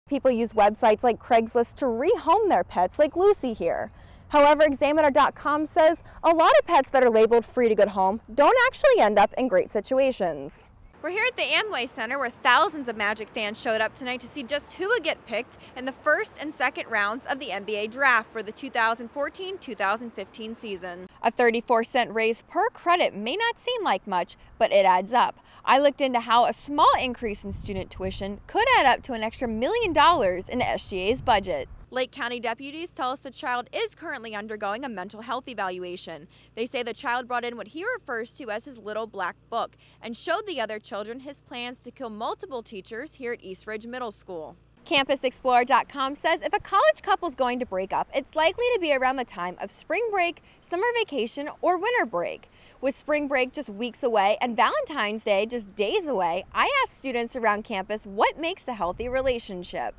People use websites like Craigslist to rehome their pets, like Lucy here. However, Examiner.com says a lot of pets that are labeled free to good home don't actually end up in great situations. We're here at the Amway Center where thousands of Magic fans showed up tonight to see just who would get picked in the first and second rounds of the NBA draft for the 2014-2015 season. A 34-cent raise per credit may not seem like much, but it adds up. I looked into how a small increase in student tuition could add up to an extra $1 million in the SGA's budget. Lake County deputies tell us the child is currently undergoing a mental health evaluation. They say the child brought in what he refers to as his little black book and showed the other children his plans to kill multiple teachers here at East Ridge Middle School. CampusExplorer.com says if a college couple's going to break up, it's likely to be around the time of spring break, summer vacation, or winter break. With spring break just weeks away and Valentine's Day just days away, I asked students around campus what makes a healthy relationship.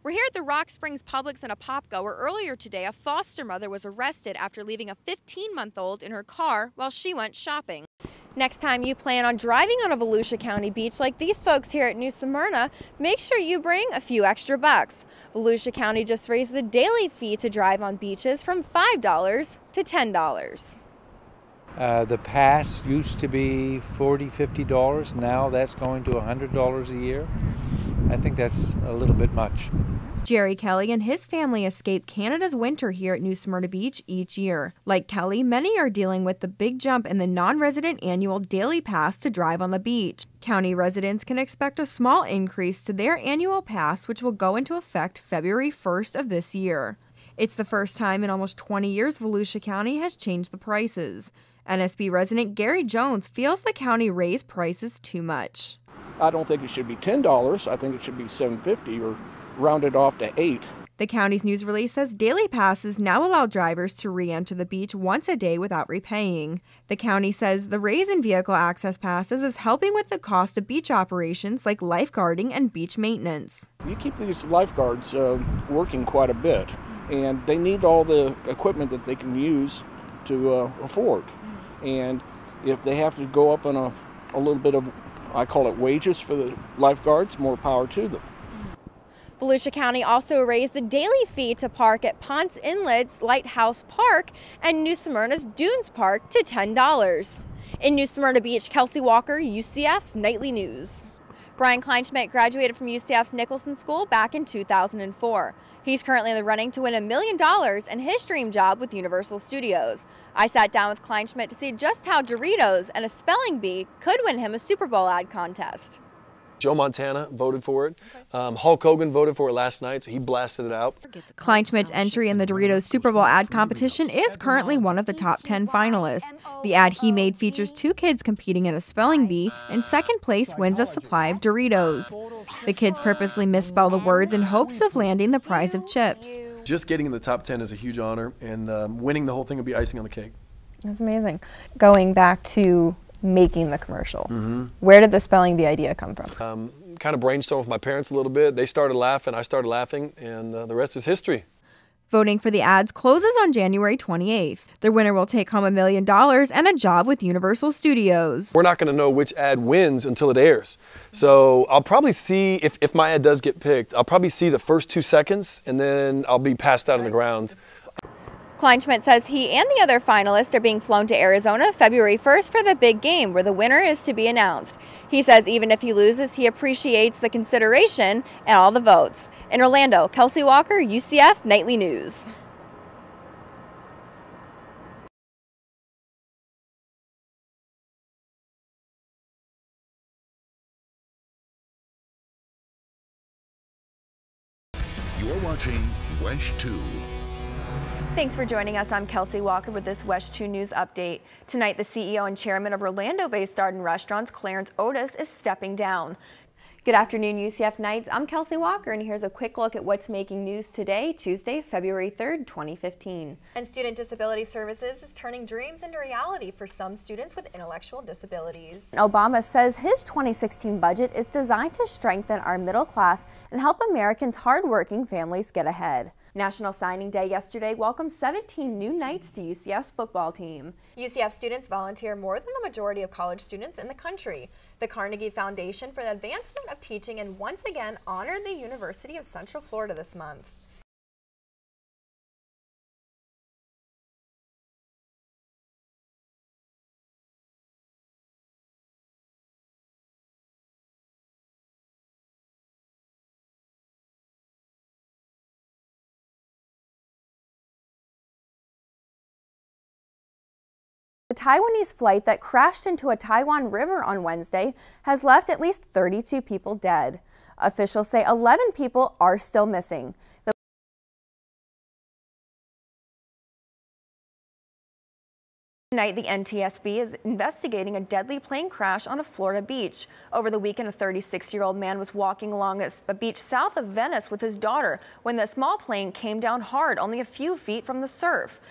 We're here at the Rock Springs Publix in Apopka, where earlier today a foster mother was arrested after leaving a 15-month-old in her car while she went shopping. Next time you plan on driving on a Volusia County beach like these folks here at New Smyrna, make sure you bring a few extra bucks. Volusia County just raised the daily fee to drive on beaches from $5 to $10. The pass used to be $40, $50. Now that's going to $100 a year. I think that's a little bit much. Jerry Kelly and his family escape Canada's winter here at New Smyrna Beach each year. Like Kelly, many are dealing with the big jump in the non-resident annual daily pass to drive on the beach. County residents can expect a small increase to their annual pass, which will go into effect February 1st of this year. It's the first time in almost 20 years Volusia County has changed the prices. NSB resident Gary Jones feels the county raised prices too much. I don't think it should be $10. I think it should be $7.50 or rounded off to $8. The county's news release says daily passes now allow drivers to re-enter the beach once a day without repaying. The county says the raise in vehicle access passes is helping with the cost of beach operations like lifeguarding and beach maintenance. You keep these lifeguards working quite a bit, and they need all the equipment that they can use to afford. And if they have to go up on a little bit of, I call it wages for the lifeguards, more power to them. Volusia County also raised the daily fee to park at Ponce Inlet's Lighthouse Park and New Smyrna's Dunes Park to $10. In New Smyrna Beach, Kelsey Walker, UCF Nightly News. Brian Kleinschmidt graduated from UCF's Nicholson School back in 2004. He's currently in the running to win $1 million and his dream job with Universal Studios. I sat down with Kleinschmidt to see just how Doritos and a spelling bee could win him a Super Bowl ad contest. Joe Montana voted for it. Hulk Hogan voted for it last night, so he blasted it out. Kleinschmidt's entry in the Doritos Super Bowl ad competition is currently one of the top 10 finalists. The ad he made features two kids competing in a spelling bee, and second place wins a supply of Doritos. The kids purposely misspell the words in hopes of landing the prize of chips. Just getting in the top 10 is a huge honor, and winning the whole thing will be icing on the cake. That's amazing. Going back to making the commercial. Where did the spelling bee idea come from? Kind of brainstormed with my parents a little bit. They started laughing, I started laughing, and the rest is history. Voting for the ads closes on January 28th. The winner will take home $1 million and a job with Universal Studios. We're not going to know which ad wins until it airs. So I'll probably see, if my ad does get picked, I'll probably see the first 2 seconds, and then I'll be passed out on the ground. Kleinschmidt says he and the other finalists are being flown to Arizona February 1st for the big game where the winner is to be announced. He says even if he loses, he appreciates the consideration and all the votes. In Orlando, Kelsey Walker, UCF Nightly News. You're watching WESH 2. Thanks for joining us. I'm Kelsey Walker with this WESH 2 News Update. Tonight, the CEO and chairman of Orlando-based Darden Restaurants, Clarence Otis, is stepping down. Good afternoon, UCF Knights. I'm Kelsey Walker, and here's a quick look at what's making news today, Tuesday, February 3rd, 2015. And Student Disability Services is turning dreams into reality for some students with intellectual disabilities. Obama says his 2016 budget is designed to strengthen our middle class and help Americans' hardworking families get ahead. National Signing Day yesterday welcomed 17 new Knights to UCF's football team. UCF students volunteer more than the majority of college students in the country. The Carnegie Foundation for the Advancement of Teaching and once again honored the University of Central Florida this month. The Taiwanese flight that crashed into a Taiwan river on Wednesday has left at least 32 people dead. Officials say 11 people are still missing. Tonight, the NTSB is investigating a deadly plane crash on a Florida beach. Over the weekend, a 36-year-old man was walking along a beach south of Venice with his daughter when the small plane came down hard only a few feet from the surf.